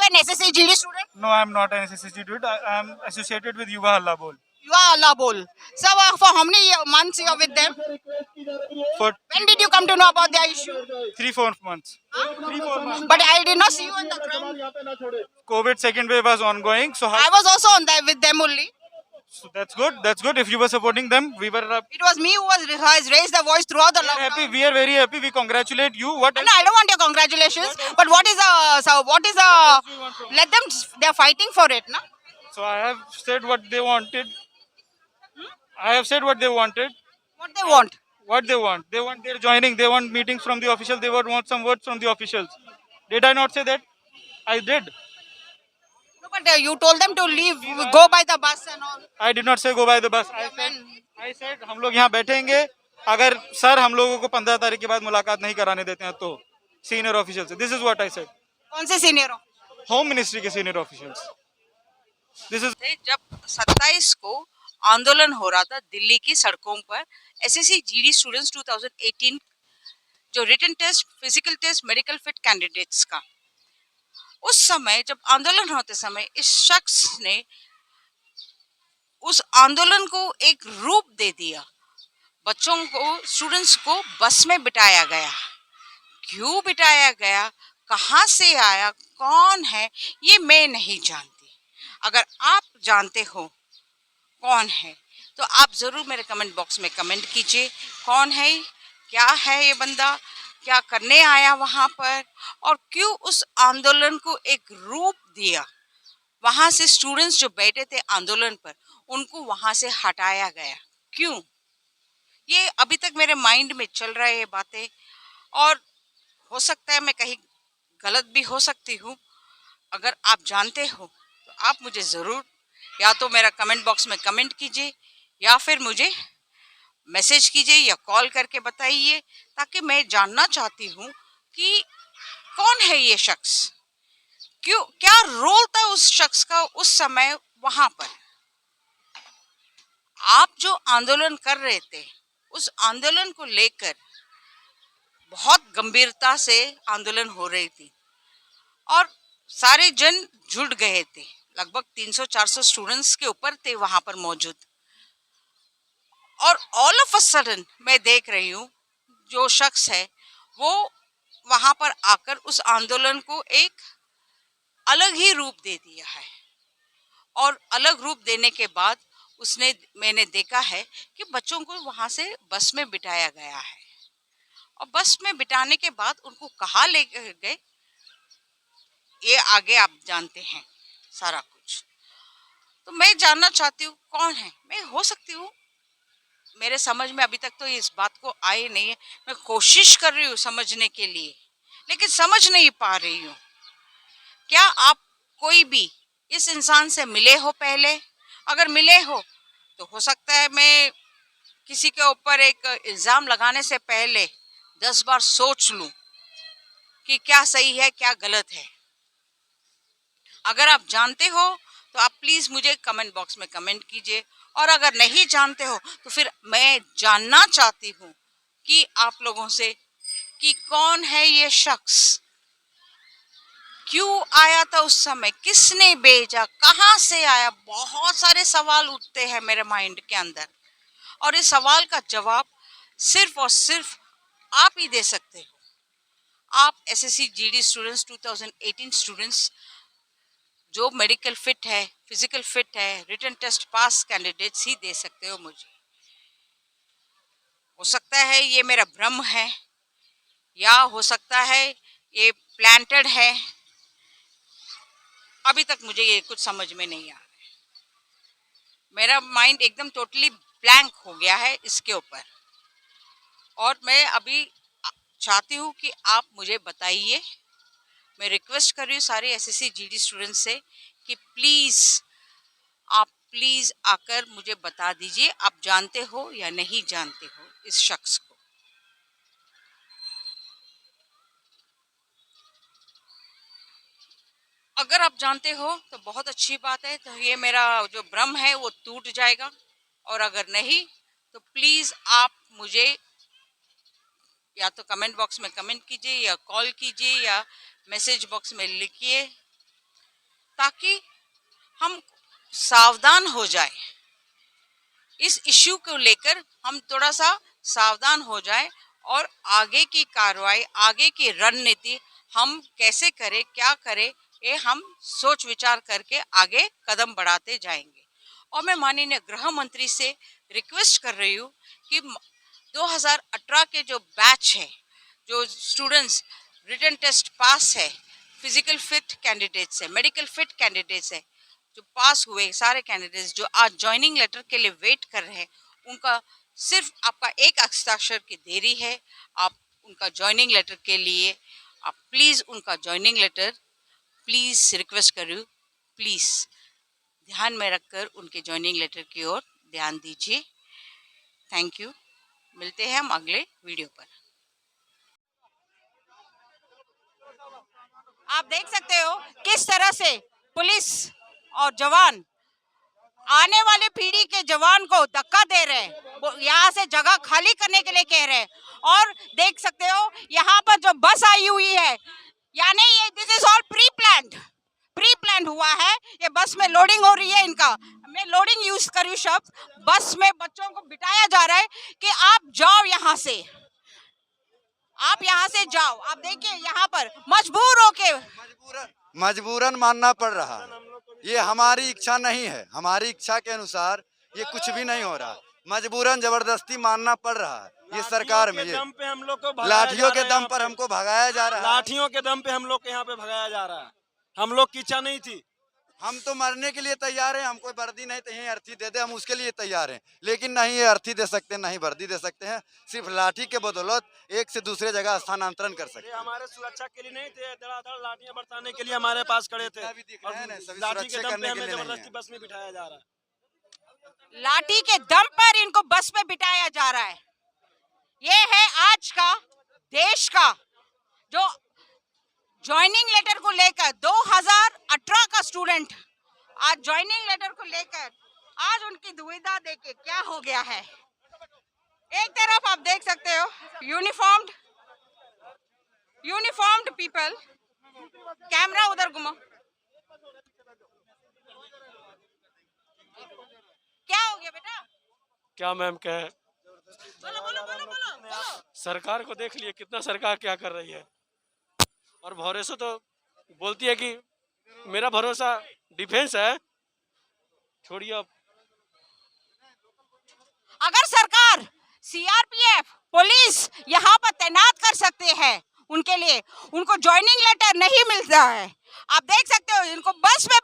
an SSC-GD student? No, I am not an SSC student. I am associated with Yuva Halla Bol. You are Allah Bol. So for how many months you are with them? For When did you come to know about their issue? 3-4 months. 3-4 months. But I did not see you on the ground. COVID second wave was ongoing, so I was also on that with them only. so that's good. That's good. If you were supporting them, we were It was me who has raised the voice throughout the lockdown. happy. We are very happy. We congratulate you. What No, else? I don't want your congratulations. But what is let them, they're fighting for it, no? So I have said what they wanted. I have said what they wanted. What they want. What they want. They want their joining. They want meetings from the officials. They want some words from the officials. Did I not say that? I did. No, but you told them to leave, go by the bus and all. I did not say go by the bus. I said हम लोग यहाँ बैठेंगे अगर sir हम लोगों को 15 तारीख के बाद मुलाकात नहीं कराने देते हैं तो सीनियर ऑफिशियल से this is what I said कौन से सीनियर हो? होम मिनिस्ट्री के सीनियर ऑफिशियल्स दिस इज जब 27 को आंदोलन हो रहा था दिल्ली की सड़कों पर एसएससी जीडी स्टूडेंट्स 2018 जो written test physical test medical fit candidates का उस समय जब आंदोलन होते समय इस शख्स ने उस आंदोलन को एक रूप दे दिया। बच्चों को स्टूडेंट्स को बस में बिठाया गया। क्यों बिठाया गया, कहाँ से आया, कौन है, ये मैं नहीं जानती। अगर आप जानते हो कौन है तो आप ज़रूर मेरे कमेंट बॉक्स में कमेंट कीजिए। कौन है, क्या है ये बंदा, क्या करने आया वहाँ पर और क्यों उस आंदोलन को एक रूप दिया। वहाँ से स्टूडेंट्स जो बैठे थे आंदोलन पर उनको वहाँ से हटाया गया क्यों, ये अभी तक मेरे माइंड में चल रहा है ये बातें। और हो सकता है मैं कहीं गलत भी हो सकती हूँ। अगर आप जानते हो तो आप मुझे ज़रूर या तो मेरा कमेंट बॉक्स में कमेंट कीजिए या फिर मुझे मैसेज कीजिए या कॉल करके बताइए, ताकि मैं जानना चाहती हूँ कि कौन है ये शख्स, क्यों, क्या रोल था उस शख्स का उस समय वहाँ पर। आप जो आंदोलन कर रहे थे उस आंदोलन को लेकर बहुत गंभीरता से आंदोलन हो रही थी और सारे जन जुट गए थे। लगभग 300-400 स्टूडेंट्स के ऊपर थे वहाँ पर मौजूद। और ऑल ऑफ अ सडन मैं देख रही हूँ जो शख्स है वो वहाँ पर आकर उस आंदोलन को एक अलग ही रूप दे दिया है। और अलग रूप देने के बाद मैंने देखा है कि बच्चों को वहाँ से बस में बिठाया गया है और बस में बिठाने के बाद उनको कहाँ ले गए ये आगे आप जानते हैं सारा कुछ। तो मैं जानना चाहती हूँ कौन है। मैं हो सकती हूँ मेरे समझ में अभी तक तो इस बात को आई नहीं है। मैं कोशिश कर रही हूँ समझने के लिए लेकिन समझ नहीं पा रही हूँ। क्या आप कोई भी इस इंसान से मिले हो पहले? अगर मिले हो तो हो सकता है मैं किसी के ऊपर एक इल्ज़ाम लगाने से पहले 10 बार सोच लूं कि क्या सही है क्या गलत है। अगर आप जानते हो तो आप प्लीज़ मुझे कमेंट बॉक्स में कमेंट कीजिए और अगर नहीं जानते हो तो फिर मैं जानना चाहती हूँ कि आप लोगों से कि कौन है ये शख्स, क्यों आया था उस समय, किसने भेजा, कहाँ से आया। बहुत सारे सवाल उठते हैं मेरे माइंड के अंदर और इस सवाल का जवाब सिर्फ और सिर्फ आप ही दे सकते हो। आप एसएससी जीडी स्टूडेंट्स 2018 स्टूडेंट्स जो मेडिकल फिट है, फिजिकल फिट है, रिटन टेस्ट पास कैंडिडेट्स ही दे सकते हो मुझे। हो सकता है ये मेरा भ्रम है या हो सकता है ये प्लांटेड है। अभी तक मुझे ये कुछ समझ में नहीं आ रहा है। मेरा माइंड एकदम टोटली ब्लैंक हो गया है इसके ऊपर और मैं अभी चाहती हूँ कि आप मुझे बताइए। मैं रिक्वेस्ट कर रही हूँ सारे एसएससी जीडी स्टूडेंट्स से कि आप प्लीज़ आकर मुझे बता दीजिए आप जानते हो या नहीं जानते हो इस शख्स को। अगर आप जानते हो तो बहुत अच्छी बात है, तो ये मेरा जो भ्रम है वो टूट जाएगा और अगर नहीं तो प्लीज़ आप मुझे या तो कमेंट बॉक्स में कमेंट कीजिए या कॉल कीजिए या मैसेज बॉक्स में लिखिए ताकि हम सावधान हो जाए, इस इश्यू को लेकर हम थोड़ा सा सावधान हो जाए और आगे की कार्रवाई, आगे की रणनीति हम कैसे करें, क्या करें, ये हम सोच विचार करके आगे कदम बढ़ाते जाएंगे। और मैं माननीय गृह मंत्री से रिक्वेस्ट कर रही हूँ कि 2018 के जो बैच है, जो स्टूडेंट्स रिटन टेस्ट पास है, फिजिकल फिट कैंडिडेट्स है, मेडिकल फिट कैंडिडेट्स है, जो पास हुए सारे कैंडिडेट्स जो आज ज्वाइनिंग लेटर के लिए वेट कर रहे हैं, उनका सिर्फ आपका एक हस्ताक्षर की देरी है। आप उनका ज्वाइनिंग लेटर के लिए आप प्लीज़ उनका ज्वाइनिंग लेटर प्लीज़ रिक्वेस्ट कर रही हूँ, प्लीज़ ध्यान में रखकर उनके ज्वाइनिंग लेटर की ओर ध्यान दीजिए। Thank you. मिलते हैं हम अगले वीडियो पर। आप देख सकते हो किस तरह से पुलिस और जवान आने वाले पीढ़ी के जवान को धक्का दे रहे हैं, वो यहाँ से जगह खाली करने के लिए कह रहे हैं। और देख सकते हो यहाँ पर जो बस आई हुई है, यानी ये this is all pre planned हुआ है। ये बस में लोडिंग हो रही है, इनका मैं लोडिंग यूज करूँ शब्द, बस में बच्चों को बिठाया जा रहा है कि आप जाओ यहाँ से, आप यहाँ से जाओ। आप देखिए यहाँ पर मजबूर होके मजबूरन मानना पड़ रहा है। ये हमारी इच्छा नहीं है, हमारी इच्छा के अनुसार ये कुछ भी नहीं हो रहा, मजबूरन जबरदस्ती मानना पड़ रहा है। ये सरकार में ये दम पे हम लोग को लाठियों के दम पर हमको भगाया जा रहा है। लाठियों के दम पे हम लोग को यहाँ पे भगाया जा रहा है। हम लोग की इच्छा नहीं थी, हम तो मरने के लिए तैयार हैं। हमको वर्दी नहीं तो यही अर्थी दे दे, हम उसके लिए तैयार हैं। लेकिन नहीं ये अर्थी दे सकते, नहीं वर्दी दे सकते हैं। सिर्फ लाठी के बदौलत एक से दूसरे जगह स्थानांतरण कर सकते ये हैं। हमारे सुरक्षा के लिए नहीं थे, धड़ाधड़ लाठियां बरसाने के लिए हमारे पास खड़े थे। अभी दिख रहे हैं ना, सभी लाठी के सुरक्षा दम पे करने के हमें लिए नहीं जबरदस्ती है। बस में बिठाया जा रहा है। लाठी के दम पर इनको बस में बिठाया जा रहा है। ये है आज का देश का जो ज्वाइनिंग लेटर को लेकर 2018 का स्टूडेंट आज ज्वाइनिंग लेटर को लेकर आज उनकी दुविधा देखे क्या हो गया है। एक तरफ आप देख सकते हो यूनिफॉर्म्ड पीपल, कैमरा उधर घुमा, क्या हो गया बेटा? क्या मैम कहें, बोलो। सरकार को देख लिए कितना सरकार क्या कर रही है। और भरोसा तो बोलती है कि मेरा भरोसा डिफेंस है, छोड़िए अब। अगर सरकार सीआरपीएफ पुलिस यहाँ पर तैनात कर सकते हैं, उनके लिए उनको ज्वाइनिंग लेटर नहीं मिलता है। आप देख सकते हो इनको बस में